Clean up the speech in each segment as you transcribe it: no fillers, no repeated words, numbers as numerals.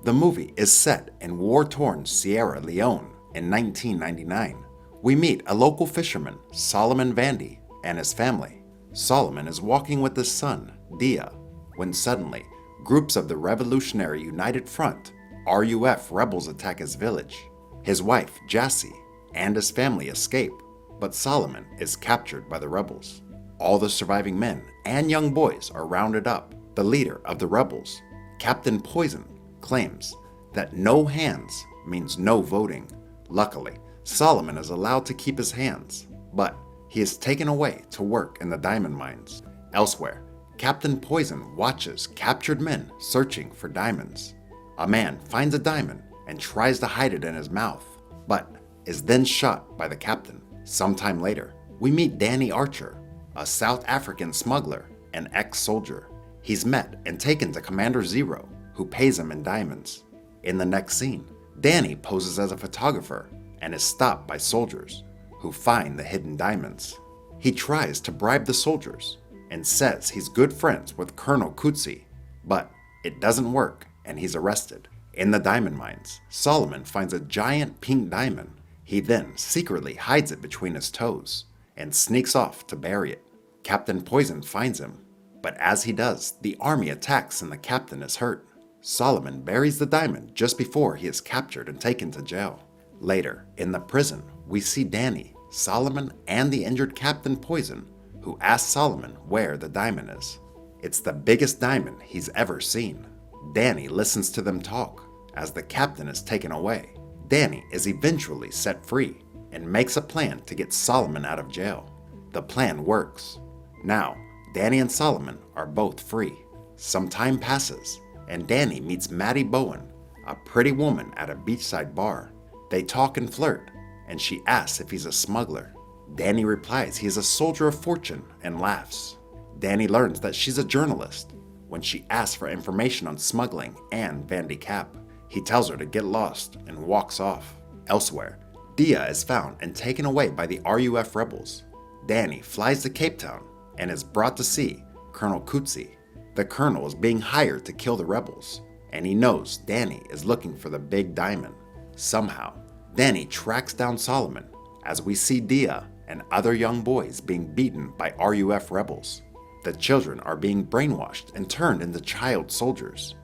The movie is set in war-torn Sierra Leone in 1999. We meet a local fisherman, Solomon Vandy, and his family. Solomon is walking with his son, Dia, when suddenly, groups of the Revolutionary United Front, RUF rebels attack his village. His wife, Jassy, and his family escape, but Solomon is captured by the rebels. All the surviving men and young boys are rounded up. The leader of the rebels, Captain Poison, claims that no hands means no voting. Luckily, Solomon is allowed to keep his hands, but he is taken away to work in the diamond mines. Elsewhere, Captain Poison watches captured men searching for diamonds. A man finds a diamond and tries to hide it in his mouth, but is then shot by the captain. Sometime later, we meet Danny Archer, a South African smuggler and ex-soldier. He's met and taken to Commander Zero, who pays him in diamonds. In the next scene, Danny poses as a photographer and is stopped by soldiers, who find the hidden diamonds. He tries to bribe the soldiers and says he's good friends with Colonel Kutsi, but it doesn't work and he's arrested. In the diamond mines, Solomon finds a giant pink diamond. He then secretly hides it between his toes and sneaks off to bury it. Captain Poison finds him, but as he does, the army attacks and the captain is hurt. Solomon buries the diamond just before he is captured and taken to jail. Later, in the prison, we see Danny, Solomon, and the injured Captain Poison, who asks Solomon where the diamond is. It's the biggest diamond he's ever seen. Danny listens to them talk as the captain is taken away. Danny is eventually set free and makes a plan to get Solomon out of jail. The plan works. Now, Danny and Solomon are both free. Some time passes, and Danny meets Maddie Bowen, a pretty woman at a beachside bar. They talk and flirt, and she asks if he's a smuggler. Danny replies he is a soldier of fortune and laughs. Danny learns that she's a journalist when she asks for information on smuggling and Vandy Cap. He tells her to get lost and walks off. Elsewhere, Dia is found and taken away by the RUF rebels. Danny flies to Cape Town and is brought to see Colonel Kutsi. The colonel is being hired to kill the rebels, and he knows Danny is looking for the big diamond. Somehow, Danny tracks down Solomon as we see Dia and other young boys being beaten by RUF rebels. The children are being brainwashed and turned into child soldiers.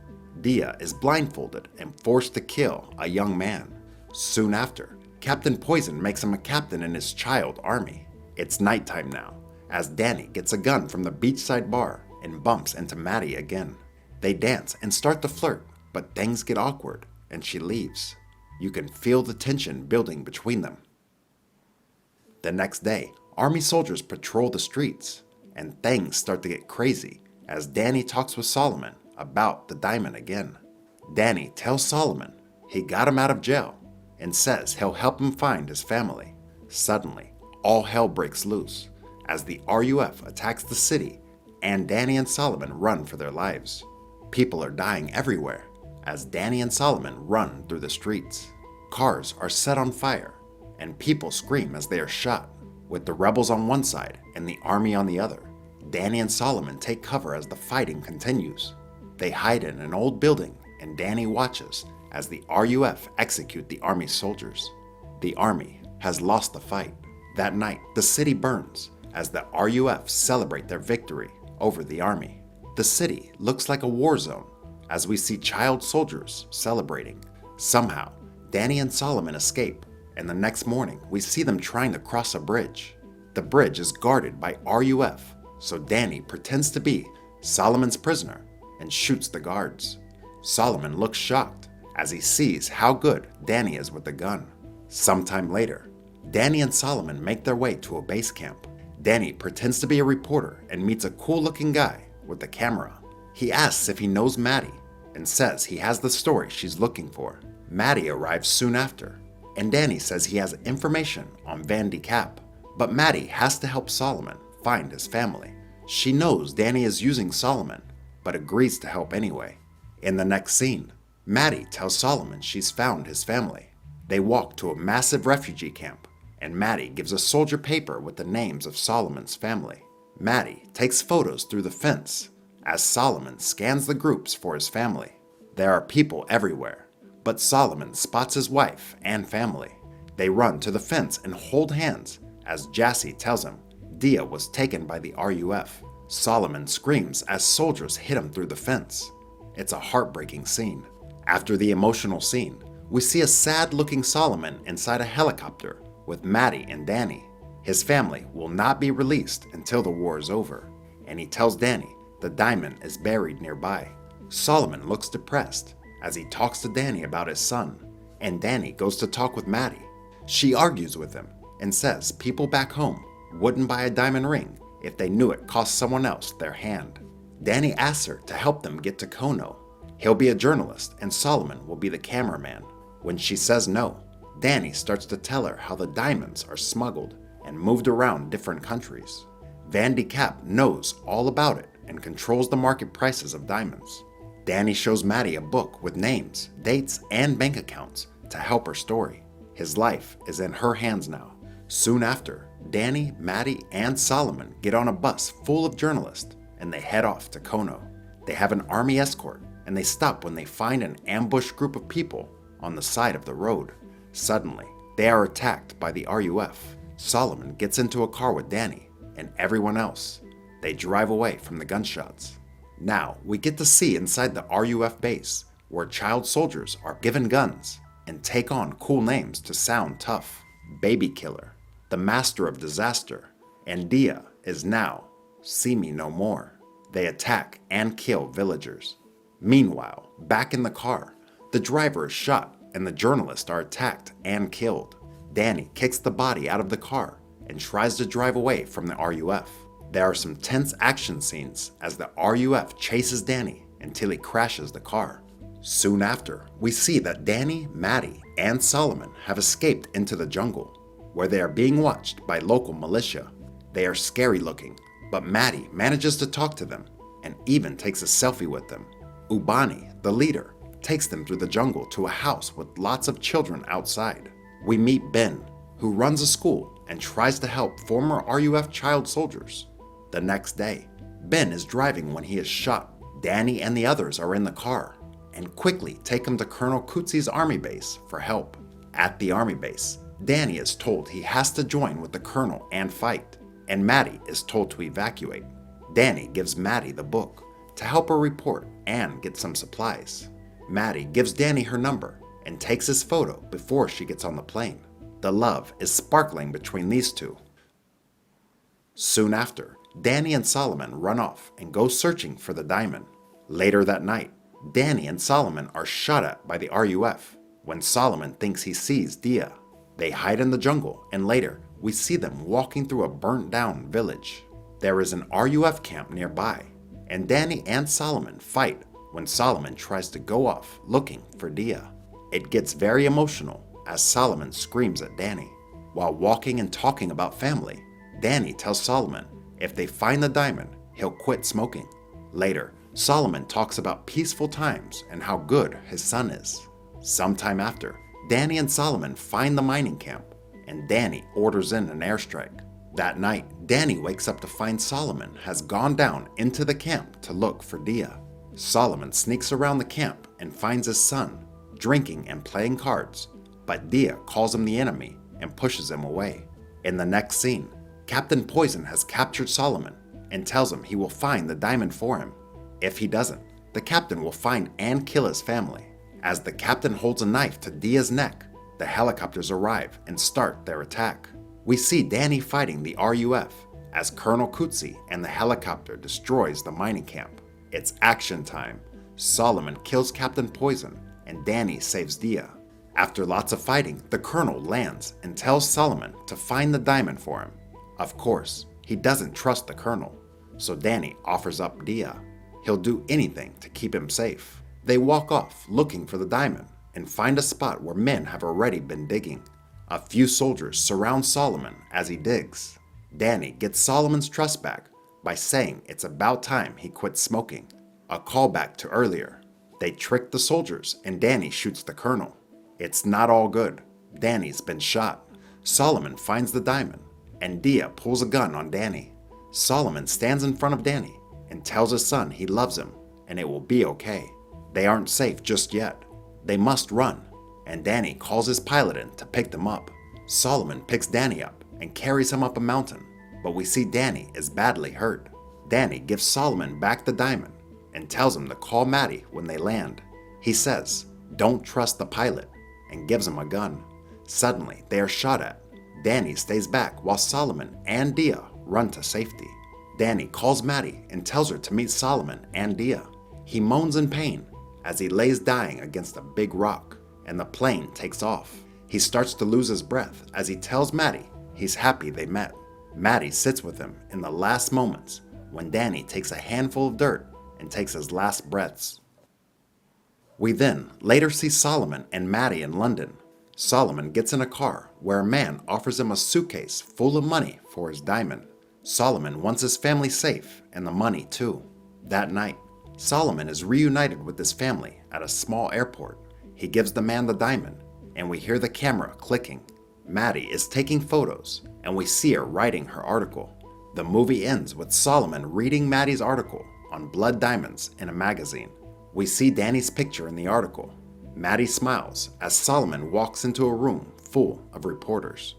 Dia is blindfolded and forced to kill a young man. Soon after, Captain Poison makes him a captain in his child army. It's nighttime now, as Danny gets a gun from the beachside bar and bumps into Maddie again. They dance and start to flirt, but things get awkward and she leaves. You can feel the tension building between them. The next day, army soldiers patrol the streets, and things start to get crazy as Danny talks with Solomon about the diamond again. Danny tells Solomon he got him out of jail and says he'll help him find his family. Suddenly, all hell breaks loose as the RUF attacks the city and Danny and Solomon run for their lives. People are dying everywhere as Danny and Solomon run through the streets. Cars are set on fire and people scream as they are shot. With the rebels on one side and the army on the other, Danny and Solomon take cover as the fighting continues. They hide in an old building and Danny watches as the RUF execute the army soldiers. The army has lost the fight. That night, the city burns as the RUF celebrate their victory over the army. The city looks like a war zone as we see child soldiers celebrating. Somehow, Danny and Solomon escape, and the next morning we see them trying to cross a bridge. The bridge is guarded by RUF, so Danny pretends to be Solomon's prisoner and shoots the guards. Solomon looks shocked as he sees how good Danny is with the gun. Sometime later, Danny and Solomon make their way to a base camp. Danny pretends to be a reporter and meets a cool-looking guy with a camera. He asks if he knows Maddie and says he has the story she's looking for. Maddie arrives soon after, and Danny says he has information on Vandy Cap, but Maddie has to help Solomon find his family. She knows Danny is using Solomon, but agrees to help anyway. In the next scene, Maddie tells Solomon she's found his family. They walk to a massive refugee camp, and Maddie gives a soldier paper with the names of Solomon's family. Maddie takes photos through the fence as Solomon scans the groups for his family. There are people everywhere, but Solomon spots his wife and family. They run to the fence and hold hands as Jassy tells him Dia was taken by the RUF. Solomon screams as soldiers hit him through the fence. It's a heartbreaking scene. After the emotional scene, we see a sad-looking Solomon inside a helicopter with Maddie and Danny. His family will not be released until the war is over, and he tells Danny the diamond is buried nearby. Solomon looks depressed as he talks to Danny about his son, and Danny goes to talk with Maddie. She argues with him and says people back home wouldn't buy a diamond ring if they knew it cost someone else their hand. Danny asks her to help them get to Kono. He'll be a journalist and Solomon will be the cameraman. When she says no, Danny starts to tell her how the diamonds are smuggled and moved around different countries. Vandy Cap knows all about it and controls the market prices of diamonds. Danny shows Maddie a book with names, dates, and bank accounts to help her story. His life is in her hands now. Soon after, Danny, Maddie, and Solomon get on a bus full of journalists and they head off to Kono. They have an army escort and they stop when they find an ambushed group of people on the side of the road. Suddenly, they are attacked by the RUF. Solomon gets into a car with Danny and everyone else. They drive away from the gunshots. Now, we get to see inside the RUF base where child soldiers are given guns and take on cool names to sound tough. Baby Killer, the Master of Disaster, and Dia is now See Me No More. They attack and kill villagers. Meanwhile, back in the car, the driver is shot and the journalists are attacked and killed. Danny kicks the body out of the car and tries to drive away from the RUF. There are some tense action scenes as the RUF chases Danny until he crashes the car. Soon after, we see that Danny, Maddie, and Solomon have escaped into the jungle, where they are being watched by local militia. They are scary looking, but Maddie manages to talk to them and even takes a selfie with them. Ubani, the leader, takes them through the jungle to a house with lots of children outside. We meet Ben, who runs a school and tries to help former RUF child soldiers. The next day, Ben is driving when he is shot. Danny and the others are in the car and quickly take him to Colonel Kutzi's army base for help. At the army base, Danny is told he has to join with the colonel and fight, and Maddie is told to evacuate. Danny gives Maddie the book to help her report and get some supplies. Maddie gives Danny her number and takes his photo before she gets on the plane. The love is sparkling between these two. Soon after, Danny and Solomon run off and go searching for the diamond. Later that night, Danny and Solomon are shot at by the RUF when Solomon thinks he sees Dia. They hide in the jungle and later we see them walking through a burnt down village. There is an RUF camp nearby and Danny and Solomon fight when Solomon tries to go off looking for Dia. It gets very emotional as Solomon screams at Danny. While walking and talking about family, Danny tells Solomon if they find the diamond, he'll quit smoking. Later, Solomon talks about peaceful times and how good his son is. Sometime after, Danny and Solomon find the mining camp, and Danny orders in an airstrike. That night, Danny wakes up to find Solomon has gone down into the camp to look for Dia. Solomon sneaks around the camp and finds his son, drinking and playing cards, but Dia calls him the enemy and pushes him away. In the next scene, Captain Poison has captured Solomon and tells him he will find the diamond for him. If he doesn't, the captain will find and kill his family. As the captain holds a knife to Dia's neck, the helicopters arrive and start their attack. We see Danny fighting the RUF as Colonel Kutzi and the helicopter destroys the mining camp. It's action time. Solomon kills Captain Poison and Danny saves Dia. After lots of fighting, the colonel lands and tells Solomon to find the diamond for him. Of course, he doesn't trust the colonel, so Danny offers up Dia. He'll do anything to keep him safe. They walk off looking for the diamond and find a spot where men have already been digging. A few soldiers surround Solomon as he digs. Danny gets Solomon's trust back by saying it's about time he quit smoking, a callback to earlier. They trick the soldiers and Danny shoots the colonel. It's not all good. Danny's been shot. Solomon finds the diamond and Dia pulls a gun on Danny. Solomon stands in front of Danny and tells his son he loves him and it will be okay. They aren't safe just yet. They must run, and Danny calls his pilot in to pick them up. Solomon picks Danny up and carries him up a mountain, but we see Danny is badly hurt. Danny gives Solomon back the diamond and tells him to call Maddie when they land. He says, "Don't trust the pilot," and gives him a gun. Suddenly, they are shot at. Danny stays back while Solomon and Dia run to safety. Danny calls Maddie and tells her to meet Solomon and Dia. He moans in pain as he lays dying against a big rock, and the plane takes off. He starts to lose his breath as he tells Maddie he's happy they met. Maddie sits with him in the last moments when Danny takes a handful of dirt and takes his last breaths. We then later see Solomon and Maddie in London. Solomon gets in a car where a man offers him a suitcase full of money for his diamond. Solomon wants his family safe and the money too. That night, Solomon is reunited with his family at a small airport. He gives the man the diamond, and we hear the camera clicking. Maddie is taking photos, and we see her writing her article. The movie ends with Solomon reading Maddie's article on blood diamonds in a magazine. We see Danny's picture in the article. Maddie smiles as Solomon walks into a room full of reporters.